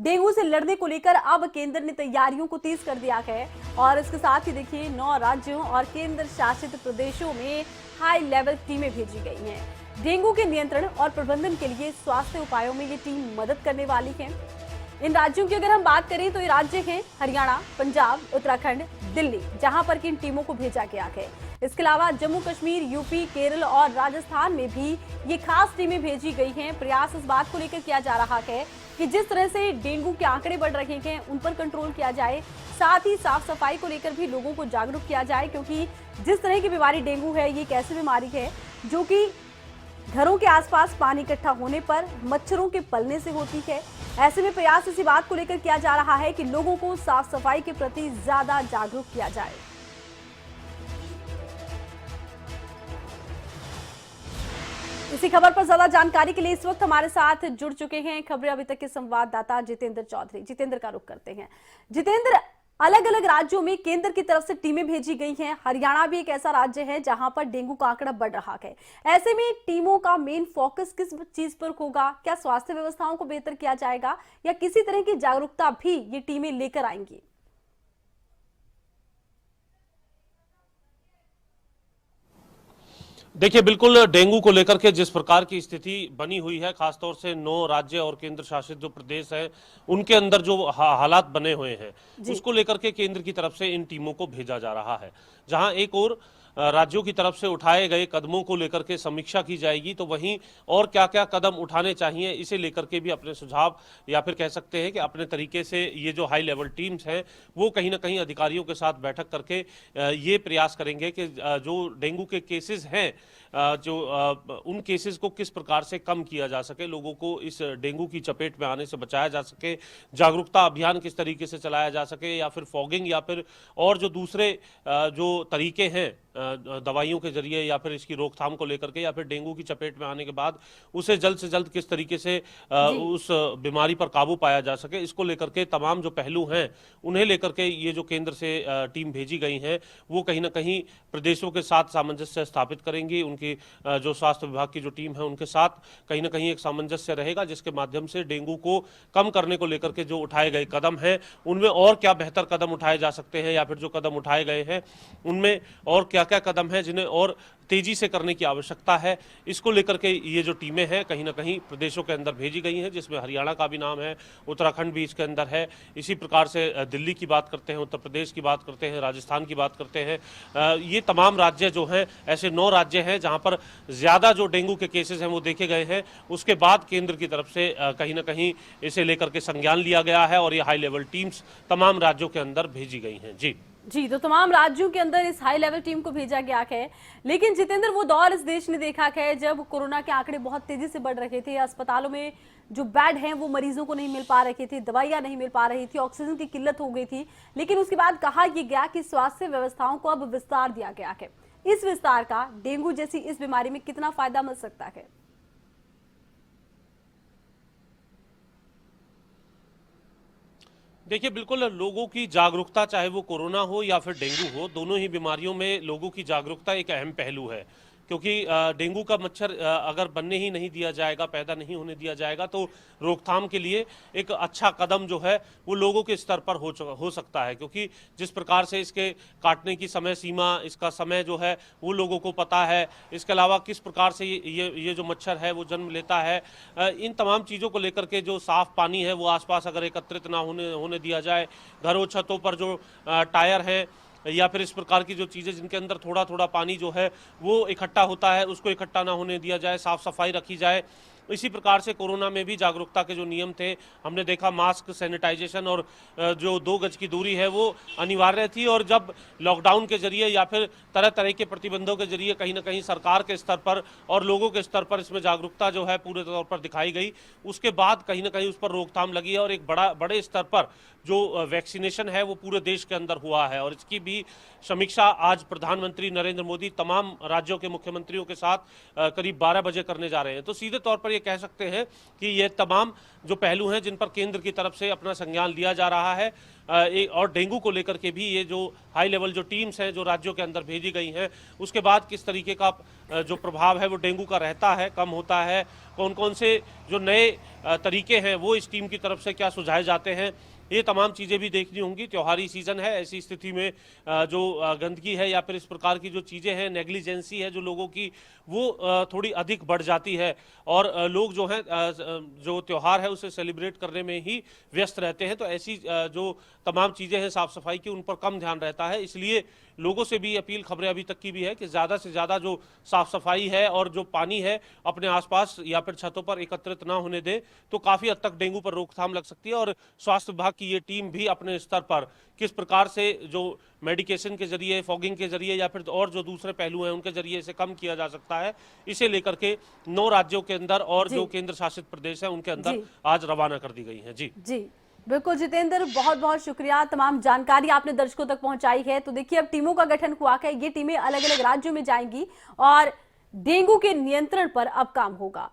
Dengue से लड़ने को लेकर अब केंद्र ने तैयारियों को तेज कर दिया है और इसके साथ ही देखिए 9 राज्यों और केंद्र शासित प्रदेशों में हाई लेवल टीमें भेजी गई हैं। डेंगू के नियंत्रण और प्रबंधन के लिए स्वास्थ्य उपायों में ये टीम मदद करने वाली है। इन राज्यों की अगर हम बात करें तो ये राज्य हैं हरियाणा, पंजाब, उत्तराखंड, दिल्ली, जहां पर कि इन टीमों को भेजा गया है। इसके अलावा जम्मू कश्मीर, यूपी, केरल और राजस्थान में भी ये खास टीमें भेजी गई हैं। प्रयास इस बात को लेकर किया जा रहा है कि जिस तरह से डेंगू के आंकड़े बढ़ रहे हैं उन पर कंट्रोल किया जाए, साथ ही साफ सफाई को लेकर भी लोगों को जागरूक किया जाए, क्योंकि जिस तरह की बीमारी डेंगू है ये एक ऐसी बीमारी है जो कि घरों के आसपास पानी इकट्ठा होने पर मच्छरों के पलने से होती है। ऐसे में प्रयास इसी बात को लेकर किया जा रहा है कि लोगों को साफ सफाई के प्रति ज्यादा जागरूक किया जाए। इसी खबर पर ज्यादा जानकारी के लिए इस वक्त हमारे साथ जुड़ चुके हैं खबरें अभी तक के संवाददाता जितेंद्र चौधरी। जितेंद्र का रुख करते हैं। जितेंद्र, अलग अलग राज्यों में केंद्र की तरफ से टीमें भेजी गई हैं। हरियाणा भी एक ऐसा राज्य है जहां पर डेंगू का आंकड़ा बढ़ रहा है। ऐसे में टीमों का मेन फोकस किस चीज पर होगा? क्या स्वास्थ्य व्यवस्थाओं को बेहतर किया जाएगा या किसी तरह की जागरूकता भी ये टीमें लेकर आएंगी? देखिए, बिल्कुल डेंगू को लेकर के जिस प्रकार की स्थिति बनी हुई है, खासतौर से 9 राज्य और केंद्र शासित जो प्रदेश है उनके अंदर जो हालात बने हुए हैं उसको लेकर के केंद्र की तरफ से इन टीमों को भेजा जा रहा है। जहां एक और राज्यों की तरफ से उठाए गए कदमों को लेकर के समीक्षा की जाएगी, तो वहीं और क्या क्या कदम उठाने चाहिए इसे लेकर के भी अपने सुझाव या फिर कह सकते हैं कि अपने तरीके से ये जो हाई लेवल टीम्स हैं वो कहीं ना कहीं अधिकारियों के साथ बैठक करके ये प्रयास करेंगे कि जो डेंगू के केसेस हैं जो उन केसेस को किस प्रकार से कम किया जा सके, लोगों को इस डेंगू की चपेट में आने से बचाया जा सके, जागरूकता अभियान किस तरीके से चलाया जा सके, या फिर फॉगिंग या फिर और जो दूसरे जो तरीके हैं दवाइयों के जरिए या फिर इसकी रोकथाम को लेकर के, या फिर डेंगू की चपेट में आने के बाद उसे जल्द से जल्द किस तरीके से उस बीमारी पर काबू पाया जा सके, इसको लेकर के तमाम जो पहलू हैं उन्हें लेकर के ये जो केंद्र से टीम भेजी गई है वो कहीं ना कहीं प्रदेशों के साथ सामंजस्य स्थापित करेंगी। उनकी जो स्वास्थ्य विभाग की जो टीम है उनके साथ कहीं ना कहीं एक सामंजस्य रहेगा, जिसके माध्यम से डेंगू को कम करने को लेकर के जो उठाए गए कदम हैं उनमें और क्या बेहतर कदम उठाए जा सकते हैं, या फिर जो कदम उठाए गए हैं उनमें और क्या क्या कदम है जिन्हें और तेजी से करने की आवश्यकता है, इसको लेकर के ये जो टीमें हैं कहीं ना कहीं प्रदेशों के अंदर भेजी गई हैं, जिसमें हरियाणा का भी नाम है, उत्तराखंड भी इसके अंदर है। इसी प्रकार से दिल्ली की बात करते हैं, उत्तर प्रदेश की बात करते हैं, राजस्थान की बात करते हैं। ये तमाम राज्य जो हैं ऐसे 9 राज्य हैं जहां पर ज्यादा जो डेंगू के केसेस हैं वो देखे गए हैं। उसके बाद केंद्र की तरफ से कहीं ना कहीं इसे लेकर के संज्ञान लिया गया है और ये हाई लेवल टीम्स तमाम राज्यों के अंदर भेजी गई हैं। जी, तो तमाम राज्यों के अंदर इस हाई लेवल टीम को भेजा गया है। लेकिन जितेंद्र, वो दौर इस देश ने देखा है जब कोरोना के आंकड़े बहुत तेजी से बढ़ रहे थे, अस्पतालों में जो बेड हैं वो मरीजों को नहीं मिल पा रहे थे, दवाइयां नहीं मिल पा रही थी, ऑक्सीजन की किल्लत हो गई थी। लेकिन उसके बाद कहा यह गया कि स्वास्थ्य व्यवस्थाओं को अब विस्तार दिया गया है। इस विस्तार का डेंगू जैसी इस बीमारी में कितना फायदा मिल सकता है? देखिए, बिल्कुल लोगों की जागरूकता, चाहे वो कोरोना हो या फिर डेंगू हो, दोनों ही बीमारियों में लोगों की जागरूकता एक अहम पहलू है। क्योंकि डेंगू का मच्छर अगर बनने ही नहीं दिया जाएगा, पैदा नहीं होने दिया जाएगा, तो रोकथाम के लिए एक अच्छा कदम जो है वो लोगों के स्तर पर हो सकता है। क्योंकि जिस प्रकार से इसके काटने की समय सीमा, इसका समय जो है वो लोगों को पता है। इसके अलावा किस प्रकार से ये जो मच्छर है वो जन्म लेता है, इन तमाम चीज़ों को लेकर के जो साफ पानी है वो आसपास अगर एकत्रित ना होने दिया जाए, घरों छतों पर जो टायर हैं या फिर इस प्रकार की जो चीज़ें जिनके अंदर थोड़ा थोड़ा पानी जो है वो इकट्ठा होता है उसको इकट्ठा ना होने दिया जाए, साफ सफाई रखी जाए। इसी प्रकार से कोरोना में भी जागरूकता के जो नियम थे, हमने देखा मास्क, सैनिटाइजेशन और जो 2 गज की दूरी है वो अनिवार्य थी। और जब लॉकडाउन के जरिए या फिर तरह तरह के प्रतिबंधों के जरिए कहीं ना कहीं सरकार के स्तर पर और लोगों के स्तर पर इसमें जागरूकता जो है पूरे तौर पर दिखाई गई, उसके बाद कहीं ना कहीं उस पर रोकथाम लगी है और एक बड़े स्तर पर जो वैक्सीनेशन है वो पूरे देश के अंदर हुआ है। और इसकी भी समीक्षा आज प्रधानमंत्री नरेंद्र मोदी तमाम राज्यों के मुख्यमंत्रियों के साथ करीब 12 बजे करने जा रहे हैं। तो सीधे तौर पर ये कह सकते हैं कि ये तमाम जो पहलू हैं जिन पर केंद्र की तरफ से अपना संज्ञान लिया जा रहा है, और डेंगू को लेकर के भी ये जो हाई लेवल जो टीम्स हैं जो राज्यों के अंदर भेजी गई हैं, उसके बाद किस तरीके का जो प्रभाव है वो डेंगू का रहता है, कम होता है, कौन कौन से जो नए तरीके हैं वो इस टीम की तरफ से क्या सुझाए जाते हैं, ये तमाम चीज़ें भी देखनी होंगी। त्योहारी सीजन है, ऐसी स्थिति में जो गंदगी है या फिर इस प्रकार की जो चीज़ें हैं, नेग्लिजेंसी है जो लोगों की, वो थोड़ी अधिक बढ़ जाती है और लोग जो हैं जो त्यौहार है उसे सेलिब्रेट करने में ही व्यस्त रहते हैं। तो ऐसी जो तमाम चीज़ें हैं साफ सफाई की, उन पर कम ध्यान रहता है। इसलिए लोगों से भी अपील, खबरें अभी तक की भी है कि ज़्यादा से ज़्यादा जो साफ सफाई है और जो पानी है अपने आसपास या फिर छतों पर एकत्रित ना होने दें, तो काफ़ी हद तक डेंगू पर रोकथाम लग सकती है। और स्वास्थ्य विभाग की ये टीम भी अपने स्तर पर किस प्रकार से जो मेडिकेशन के जरिए, फॉगिंग के जरिए या फिर और जो दूसरे पहलू हैं उनके जरिए इसे कम किया जा सकता है, इसे लेकर के 9 राज्यों के अंदर और जो केंद्र शासित प्रदेश है उनके अंदर आज रवाना कर दी गई है। जी जी बिल्कुल जितेंद्र, बहुत बहुत शुक्रिया, तमाम जानकारी आपने दर्शकों तक पहुंचाई है। तो देखिए अब टीमों का गठन हुआ है, ये टीमें अलग अलग राज्यों में जाएंगी और डेंगू के नियंत्रण पर अब काम होगा।